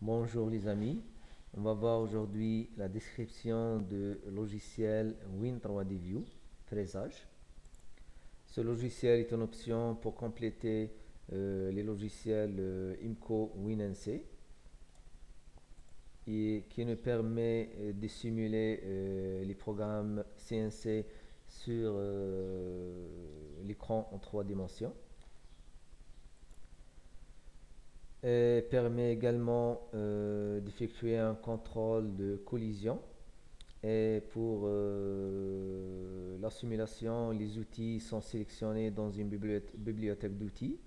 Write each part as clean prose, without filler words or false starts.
Bonjour les amis, on va voir aujourd'hui la description du logiciel Win3D View Présage. Ce logiciel est une option pour compléter les logiciels IMCO WinNC et qui nous permet de simuler les programmes CNC sur l'écran en 3 dimensions. Et permet également d'effectuer un contrôle de collision. Et pour la simulation, les outils sont sélectionnés dans une bibliothèque d'outils.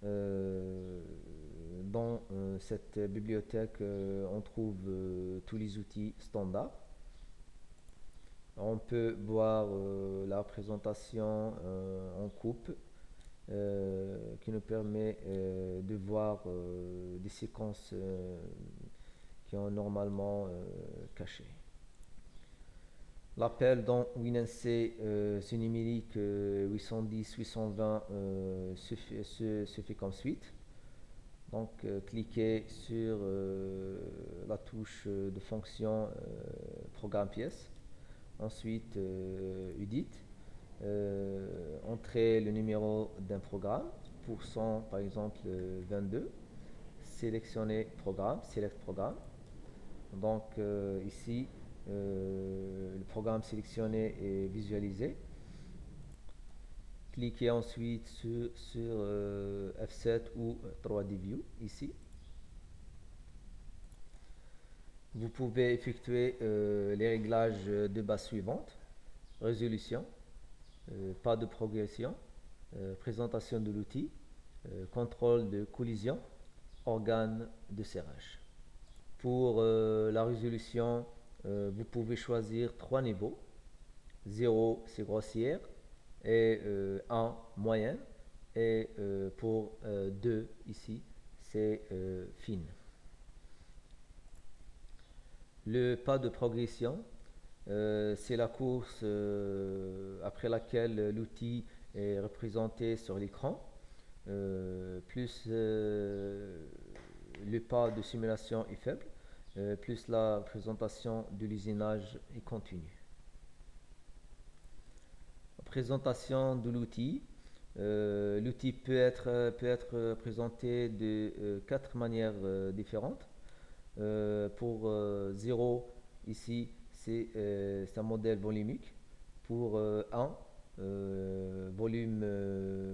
Dans cette bibliothèque, on trouve tous les outils standards. On peut voir la présentation en coupe qui nous permet de voir des séquences qui sont normalement cachées. L'appel dans WinNC c'est numérique 810-820 se fait comme suite. Donc cliquez sur la touche de fonction programme pièce. Ensuite Edit. Entrez le numéro d'un programme. Pour son par exemple 22. Sélectionnez programme, select programme. Donc ici le programme sélectionné est visualisé. Cliquez ensuite sur F7 ou 3D View ici. Vous pouvez effectuer les réglages de base suivantes: résolution, pas de progression, présentation de l'outil, contrôle de collision, organe de serrage. Pour la résolution, vous pouvez choisir 3 niveaux. 0 c'est grossière, et 1 moyenne, et pour 2 ici c'est fine. Le pas de progression, c'est la course après laquelle l'outil est représenté sur l'écran, plus le pas de simulation est faible, plus la présentation de l'usinage est continue. Présentation de l'outil. L'outil peut être présenté de 4 manières différentes. Pour 0, ici, c'est un modèle volumique. Pour 1,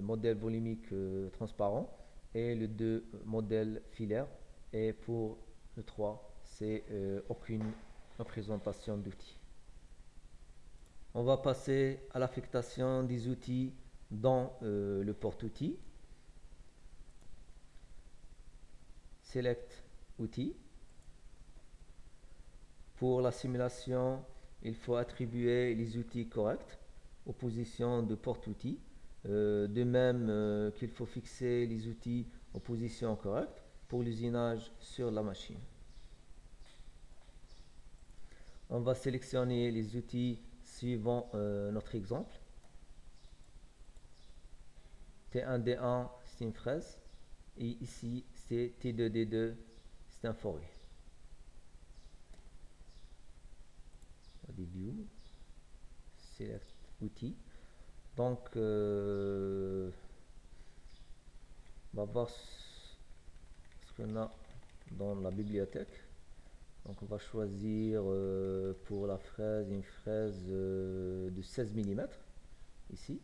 modèle volumique transparent. Et le 2, modèle filaire. Et pour le 3, c'est aucune représentation d'outil. On va passer à l'affectation des outils dans le porte-outils. Select outils. Pour la simulation, il faut attribuer les outils corrects aux positions de porte-outils. De même qu'il faut fixer les outils aux positions correctes pour l'usinage sur la machine. On va sélectionner les outils suivant notre exemple. T1D1 c'est une fraise, et ici c'est T2D2 c'est un forêt. View, select outil. Donc on va voir ce qu'on a dans la bibliothèque. Donc on va choisir pour la fraise une fraise de 16 mm ici.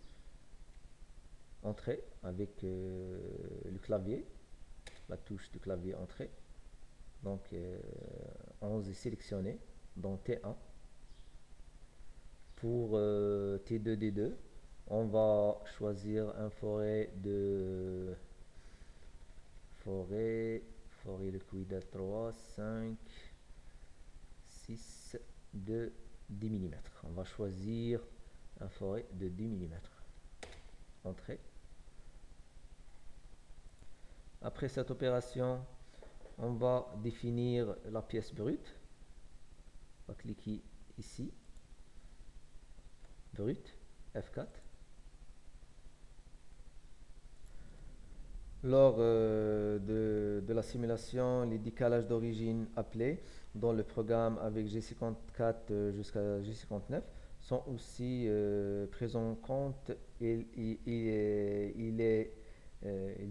Entrée avec le clavier, la touche du clavier entrée. Donc 11 est sélectionné dans T1. Pour T2D2, on va choisir un forêt de forêt de Cuida 3, 5, 6, de 10 mm. On va choisir un forêt de 10 mm. Entrée. Après cette opération, on va définir la pièce brute. On va cliquer ici, brut, F4. Lors de la simulation, les décalages d'origine appelés dans le programme avec G54 jusqu'à G59 sont aussi pris en compte. Ils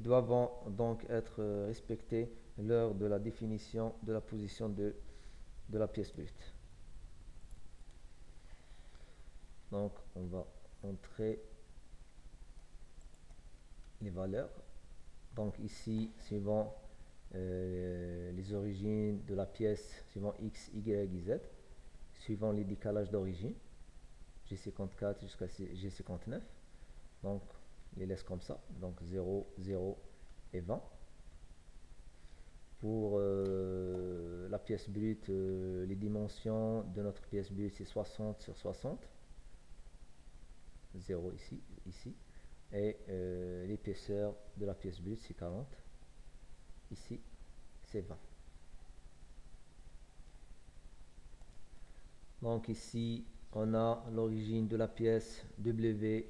doivent donc être respectés lors de la définition de la position de la pièce brute. Donc, on va entrer les valeurs. Donc ici, suivant les origines de la pièce, suivant X, Y, Z, suivant les décalages d'origine, G54 jusqu'à G59. Donc, les laisse comme ça. Donc 0, 0 et 20. Pour la pièce brute, les dimensions de notre pièce brute, c'est 60 sur 60. 0 ici, ici. Et l'épaisseur de la pièce brute, c'est 40. Ici, c'est 20. Donc ici, on a l'origine de la pièce W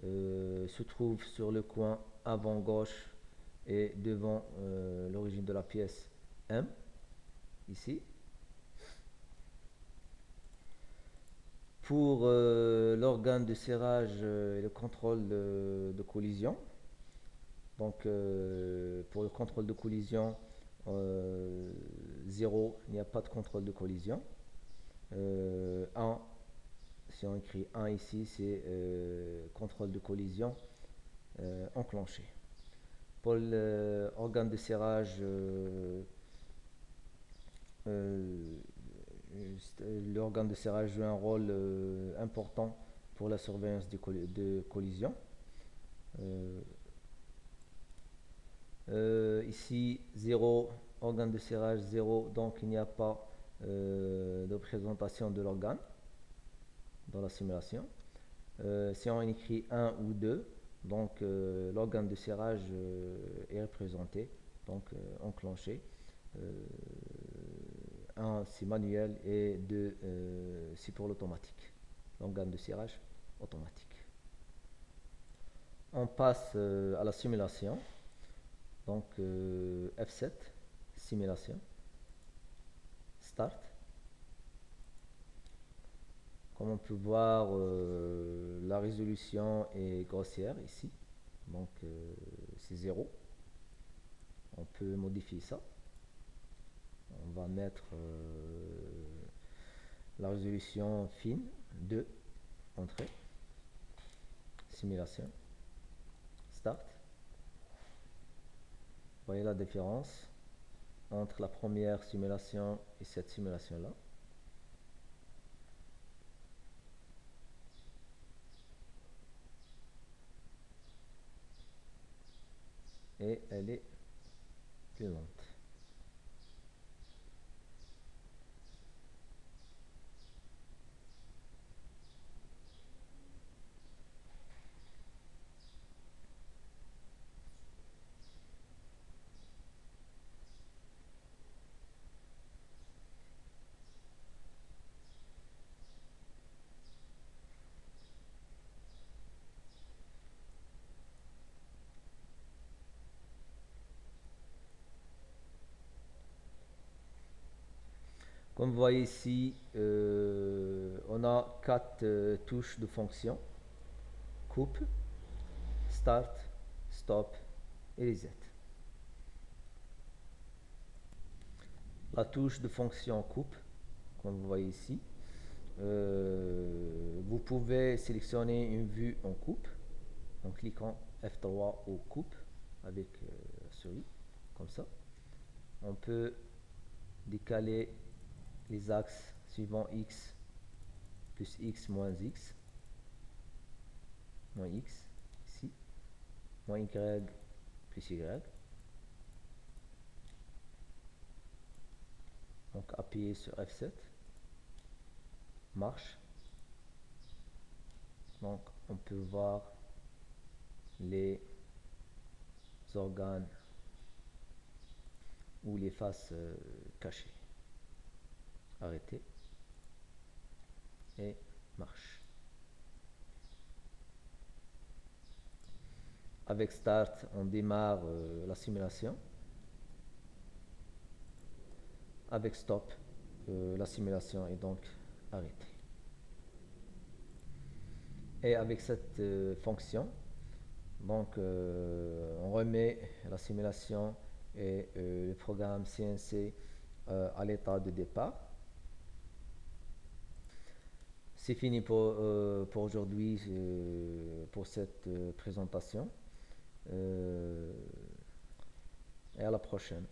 se trouve sur le coin avant gauche et devant l'origine de la pièce M, ici. Pour l'organe de serrage et le contrôle de collision, donc pour le contrôle de collision, 0, il n'y a pas de contrôle de collision. 1, si on écrit 1 ici, c'est contrôle de collision enclenché. Pour l'organe de serrage, l'organe de serrage joue un rôle important pour la surveillance de collision. Ici, 0, organe de serrage 0, donc il n'y a pas de représentation de l'organe dans la simulation. Si on écrit 1 ou 2, donc l'organe de serrage est représenté, donc enclenché. 1 c'est manuel et 2 c'est pour l'automatique. L'organe de serrage automatique. On passe à la simulation. Donc F7, simulation, start. Comme on peut voir, la résolution est grossière ici. Donc c'est 0. On peut modifier ça. On va mettre la résolution fine, 2, entrée, simulation, start. Vous voyez la différence entre la première simulation et cette simulation-là. Et elle est plus lente. Comme vous voyez ici, on a 4 touches de fonction. Coupe, start, stop et reset. La touche de fonction coupe, comme vous voyez ici, vous pouvez sélectionner une vue en coupe en cliquant F3 ou coupe avec la souris, comme ça. On peut décaler les axes suivant x plus x moins x, moins x, ici, moins y plus y. Donc appuyez sur F7, marche. Donc on peut voir les organes ou les faces cachées. Arrêtez et marche. Avec Start, on démarre la simulation. Avec Stop, la simulation est donc arrêtée. Et avec cette fonction, donc on remet la simulation et le programme CNC à l'état de départ. C'est fini pour aujourd'hui, pour cette présentation. Et à la prochaine.